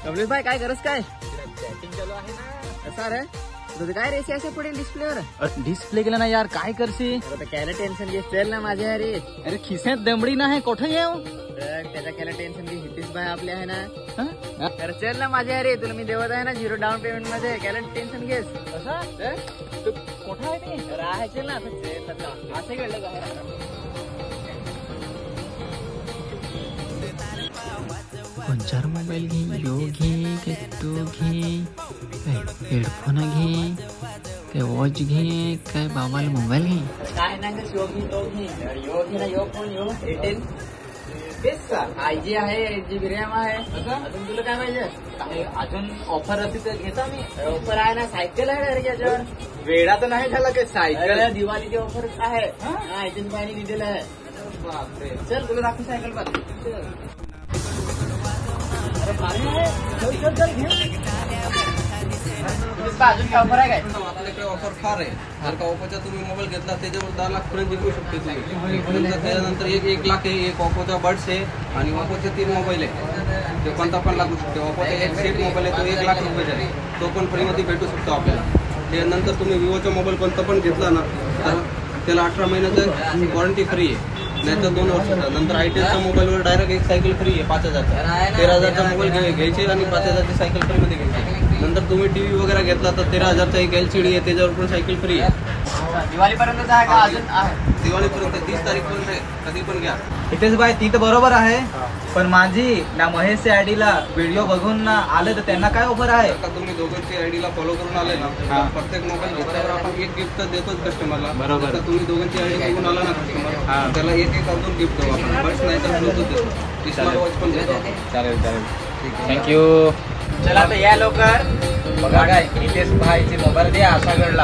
कमलेश भाई काय करस काय चॅटिंग चालू आहे ना. कसा रे तुझं काय रेसी अशा पुढे डिस्प्लेवर डिस्प्ले केला ना यार, काय करशी. आता त्याला टेन्शन घे चल ना माझ्या अरे अरे खिसेत दमडी नाही कोठे येऊ. त्याच्या केला टेन्शन घे हितीच भाई आपले आहे ना हं? तर चल ना माझ्या अरे तुला मी देवत आहे ना 0 डाऊन पेमेंट मध्ये केला टेन्शन घेस असं? तू कोठं आहे ते? राहायचे ना आता असं घडलं का कोणचार मोबाईल घे, यो घे काय तो घे, काय हेडफोन घे, काय वॉच घे, काय बाबाला मोबाईल घे. काय नाही का योग घे ना योग फोन यो एटेल तेच का IG आहे 8 GB रॅम आहे अजून तुला काय पाहिजे अजून ऑफर असते तर घेता मी. ऑफर आहे ना सायकल आहे डायरेक्ट याच्यावर वेळा तर नाही झाला काय सायकल. अरे, दिवाळीची ऑफर आहे हा एजंट भाईने दिलेलं आहे. चल तुला दाखव सायकल बघ अरे भारी आहे चल चल घेऊ अजून काय ऑफर आहे काय आपल्याकडे ऑफर फार आहे. जर का ओप्पोचा तुम्ही मोबाईल घेतला त्याच्यावर 10 लाख पर्यंत विकू शकते तुम्ही. त्याच्यानंतर 1 लाख आहे, एक ओप्पोचा बड्स आहे आणि ओप्पोचे 3 मोबाईल आहे. ते कोणता पण लागू शकते. ओप्पोचा एक सेट मोबाईल आहे तो 1 लाख रुपयाचा आहे, तो पण फ्रीमध्ये भेटू शकतो आपल्याला. त्यानंतर तुम्ही विवोचा मोबाईल कोणता पण घेतला ना तर त्याला 18 महिन्याचं वॉरंटी फ्री आहे, नाहीतर 2 वर्षाचा. नंतर आयटेलच्या मोबाईलवर डायरेक्ट एक सायकल फ्री आहे 5000चा. 13,000चा मोबाईल घ्यायचे आणि 5000ची सायकल फ्रीमध्ये घ्यायची. नंतर तुम्ही टीव्ही वगैरे घेतला तर 13,000चा एक LCD आहे, त्याच्यावर पण सायकल फ्री आहे. दिवाळीपर्यंत आहे का अजून आहे दिवाळीपर्यंत 30 तारीखपर्यंत आहे, कधी पण घ्या. हितेश भाई ती तर बरोबर आहे, पण माझी ना महेशच्या आयडीला व्हिडिओ बघून ना आले तर त्यांना काय ऑफर आहे. जर का तुम्ही दोघांची आयडीला फॉलो करून आले ना तर प्रत्येक मोबाईल घेतल्यावर आपण एक गिफ्ट तर देतोच कस्टमरला. बरोबर. जर का तुम्ही दोघांची आयडी बघून आला ना कस्टमर त्याला एक अजून गिफ्ट देऊ आपण. बस नाही तर ब्लूटूथ देतो, स्मार्ट वॉच पण देतो आपण. चालेल चालेल थँक्यू. चला आता या लवकर बघा काय हितेश भाईचे मोबाईल द्या असा घडला.